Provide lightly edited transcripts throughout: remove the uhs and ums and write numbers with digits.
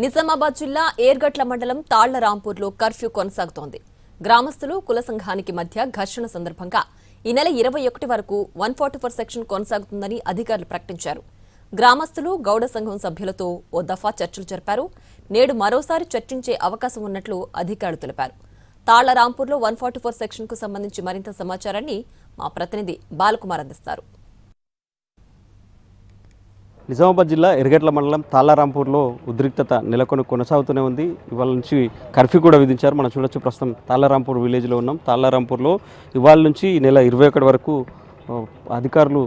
నిజామాబాద్ జిల్లా ఏర్గట్ల మండలం తాళ్లరాంపూర్లో కర్ఫ్యూ కొనసాగుతోంది. గ్రామస్తులు కుల సంఘానికి మధ్య ఘర్షణ సందర్భంగా ఈ నెల 21 వరకు 144 సెక్షన్ కొనసాగుతుందని అధికారులు ప్రకటించారు. గ్రామస్తులు గౌడ సంఘం సభ్యులతో ఓ దఫా చర్చలు జరిపారు. నేడు మరోసారి చర్చించే అవకాశం ఉన్నట్లు అధికారులు తెలిపారు. తాళ్లరాంపూర్లో 144 సెక్షన్కు సంబంధించి మరింత సమాచారాన్ని మా ప్రతినిధి బాలకుమార్ అందిస్తారు. నిజామాబాద్ జిల్లా ఎర్గట్ల మండలం తాళ్లరాంపూర్లో ఉద్రిక్తత నెలకొని కొనసాగుతూనే ఉంది. ఇవాళ నుంచి కర్ఫ్యూ కూడా విధించారు. మనం చూడొచ్చు, ప్రస్తుతం తాళ్లరాంపూర్ విలేజ్లో ఉన్నాం. తాళ్లరాంపూర్లో ఇవాళ నుంచి ఈ నెల 21 వరకు అధికారులు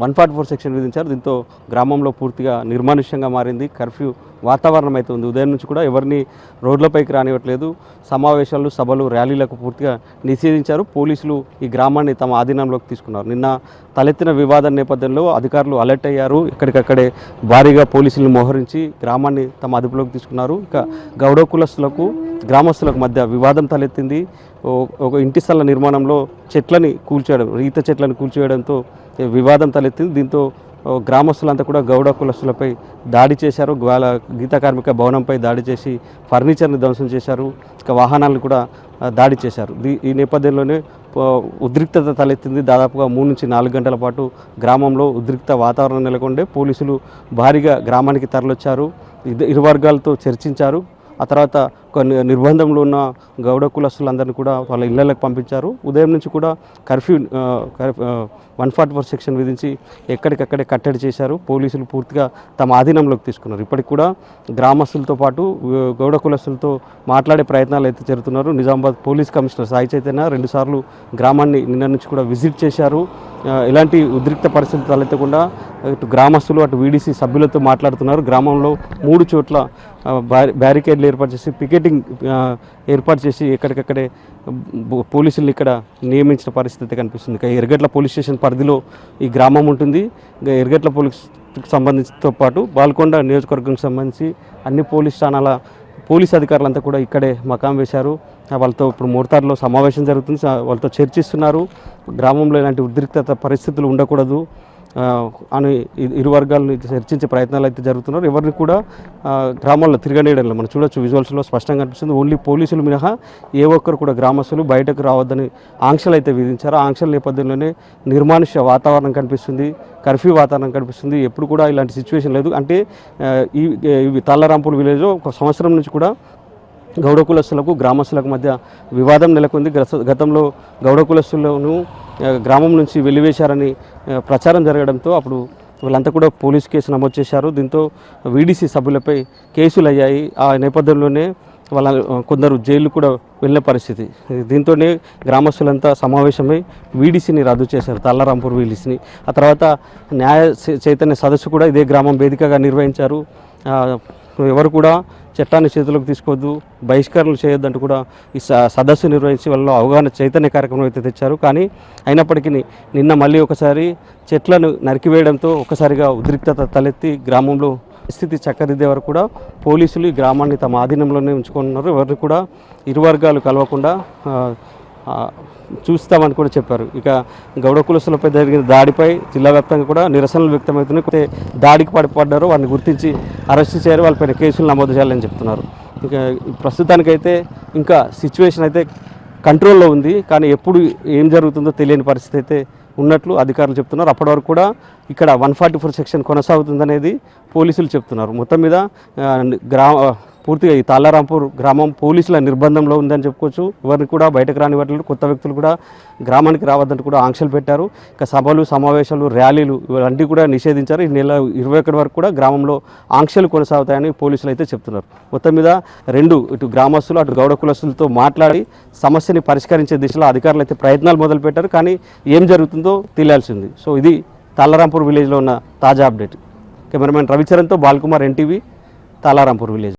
144 సెక్షన్ విధించారు. దీంతో గ్రామంలో పూర్తిగా నిర్మానుష్యంగా మారింది. కర్ఫ్యూ వాతావరణం అయితే ఉంది. ఉదయం నుంచి కూడా ఎవరిని రోడ్లపైకి రానివ్వట్లేదు. సమావేశాలు, సభలు, ర్యాలీలకు పూర్తిగా నిషేధించారు. పోలీసులు ఈ గ్రామాన్ని తమ ఆధీనంలోకి తీసుకున్నారు. నిన్న తలెత్తిన వివాదం నేపథ్యంలో అధికారులు అలర్ట్ అయ్యారు. ఎక్కడికక్కడే భారీగా పోలీసులను మోహరించి గ్రామాన్ని తమ అదుపులోకి తీసుకున్నారు. ఇక గౌడ కులస్తులకు, గ్రామస్తులకు మధ్య వివాదం తలెత్తింది. ఒక ఇంటి స్థల నిర్మాణంలో చెట్లని కూల్చేయడం, ఈత చెట్లను కూల్చేయడంతో వివాదం తలెత్తింది. దీంతో గ్రామస్తులంతా కూడా గౌడ కులస్తులపై దాడి చేశారు. గీత కార్మిక భవనంపై దాడి చేసి ఫర్నిచర్ని ధ్వంసం చేశారు. ఇక వాహనాలను కూడా దాడి చేశారు. ఈ నేపథ్యంలోనే ఉద్రిక్తత తలెత్తింది. దాదాపుగా 3 నుంచి 4 గంటల పాటు గ్రామంలో ఉద్రిక్త వాతావరణం నెలకొండే పోలీసులు భారీగా గ్రామానికి తరలిచ్చారు. ఇరు వర్గాలతో చర్చించారు. ఆ తర్వాత కొన్ని నిర్బంధంలో ఉన్న గౌడ కులస్తులందరినీ కూడా వాళ్ళ ఇళ్లకు పంపించారు. ఉదయం నుంచి కూడా కర్ఫ్యూ 144 సెక్షన్ విధించి ఎక్కడికక్కడే కట్టడి చేశారు. పోలీసులు పూర్తిగా తమ ఆధీనంలోకి తీసుకున్నారు. ఇప్పటికి కూడా గ్రామస్తులతో పాటు గౌడ కులస్తులతో మాట్లాడే ప్రయత్నాలు అయితే జరుగుతున్నారు. నిజామాబాద్ పోలీస్ కమిషనర్ సాయి చైతన్య 2 సార్లు గ్రామాన్ని నిన్న నుంచి కూడా విజిట్ చేశారు. ఎలాంటి ఉద్రిక్త పరిస్థితులు తలెత్తకుండా ఇటు గ్రామస్తులు, అటు వీడీసీ సభ్యులతో మాట్లాడుతున్నారు. గ్రామంలో 3 చోట్ల బ్యారికేడ్లు ఏర్పాటు చేసి, పికెటింగ్ ఏర్పాటు చేసి ఎక్కడికక్కడే పోలీసులు ఇక్కడ నియమించిన పరిస్థితి కనిపిస్తుంది. ఇక ఎర్గట్ల పోలీస్ స్టేషన్ పరిధిలో ఈ గ్రామం ఉంటుంది. ఎర్గట్ల పోలీస్కి సంబంధించితో పాటు బాల్కొండ నియోజకవర్గంకి సంబంధించి అన్ని పోలీస్ స్థానాల పోలీస్ అధికారులంతా కూడా ఇక్కడే మకాం వేశారు. వాళ్ళతో ఇప్పుడు మోర్తార్లో సమావేశం జరుగుతుంది. వాళ్ళతో చర్చిస్తున్నారు. గ్రామంలో ఇలాంటి ఉద్రిక్తత పరిస్థితులు ఉండకూడదు అని ఇరు వర్గాలను చర్చించే ప్రయత్నాలు అయితే జరుగుతున్నారు. ఎవరిని కూడా గ్రామాల్లో తిరగనీయడంలో మనం చూడొచ్చు, విజువల్స్లో స్పష్టంగా కనిపిస్తుంది. ఓన్లీ పోలీసులు మినహా ఏ ఒక్కరు కూడా గ్రామస్తులు బయటకు రావద్దని ఆంక్షలు అయితే విధించారు. ఆ ఆంక్షల నేపథ్యంలోనే నిర్మానుష్య వాతావరణం కనిపిస్తుంది, కర్ఫ్యూ వాతావరణం కనిపిస్తుంది. ఎప్పుడు కూడా ఇలాంటి సిచ్యువేషన్ లేదు. అంటే ఈ తాళ్లరాంపూర్ విలేజ్లో 1 సంవత్సరం నుంచి కూడా గౌడ కులస్తులకు, గ్రామస్తులకు మధ్య వివాదం నెలకొంది. గతంలో గౌడ కులస్తులను గ్రామం నుంచి వెలివేశారని ప్రచారం జరగడంతో అప్పుడు వీళ్ళంతా కూడా పోలీసు కేసు నమోదు చేశారు. దీంతో వీడీసీ సభ్యులపై కేసులు అయ్యాయి. ఆ నేపథ్యంలోనే వాళ్ళ కొందరు జైలు కూడా వెళ్ళిన పరిస్థితి. దీంతోనే గ్రామస్తులంతా సమావేశమై వీడీసీని రద్దు చేశారు, తాళ్లరాంపూర్ వీడీసీని. ఆ తర్వాత న్యాయ చైతన్య సదస్సు కూడా ఇదే గ్రామం వేదికగా నిర్వహించారు. ఎవరు కూడా చట్టాన్ని చేతులకు తీసుకోవద్దు, బహిష్కరణలు చేయొద్దంటూ కూడా ఈ సదస్సు నిర్వహించి వాళ్ళలో అవగాహన చైతన్య కార్యక్రమం అయితే తెచ్చారు. కానీ అయినప్పటికీ నిన్న మళ్ళీ ఒకసారి చెట్లను నరికివేయడంతో ఒకసారిగా ఉద్రిక్తత తలెత్తి గ్రామంలో స్థితి చక్కదిద్దే వరకు కూడా పోలీసులు ఈ గ్రామాన్ని తమ ఆధీనంలోనే ఉంచుకున్నారు. ఎవరిని కూడా ఇరు వర్గాలు కలవకుండా చూస్తామని కూడా చెప్పారు. ఇక గౌడ కులస్తులపై జరిగిన దాడిపై జిల్లా వ్యాప్తంగా కూడా నిరసనలు వ్యక్తమవుతున్నాయి. దాడికి పడ్డారో వారిని గుర్తించి అరెస్ట్ చేయాలి, వాళ్ళపైన కేసులు నమోదు చేయాలని చెప్తున్నారు. ఇక ప్రస్తుతానికైతే ఇంకా సిచ్యువేషన్ అయితే కంట్రోల్లో ఉంది. కానీ ఎప్పుడు ఏం జరుగుతుందో తెలియని పరిస్థితి అయితే ఉన్నట్లు అధికారులు చెప్తున్నారు. అప్పటి వరకు కూడా ఇక్కడ 144 సెక్షన్ కొనసాగుతుందనేది పోలీసులు చెప్తున్నారు. మొత్తం మీద పూర్తిగా ఈ తాళ్లరాంపూర్ గ్రామం పోలీసుల నిర్బంధంలో ఉందని చెప్పుకోవచ్చు. ఎవరిని కూడా బయటకు రానివ్వట్లేదు. కొత్త వ్యక్తులు కూడా గ్రామానికి రావద్దంటూ కూడా ఆంక్షలు పెట్టారు. ఇక సభలు, సమావేశాలు, ర్యాలీలు ఇవన్నీ కూడా నిషేధించారు. ఈ నెల 21 వరకు కూడా గ్రామంలో ఆంక్షలు కొనసాగుతాయని పోలీసులు అయితే చెప్తున్నారు. మొత్తం మీద ఇటు గ్రామస్తులు, అటు గౌడ కులస్తులతో మాట్లాడి సమస్యని పరిష్కరించే దిశలో అధికారులు అయితే ప్రయత్నాలు మొదలుపెట్టారు. కానీ ఏం జరుగుతుందో తెలియాల్సింది. సో ఇది తాళ్లరాంపూర్ విలేజ్లో ఉన్న తాజా అప్డేట్. కెమెరామెన్ రవిచరణ్తో బాలకుమార్, NTV, తాళ్లరాంపూర్ విలేజ్.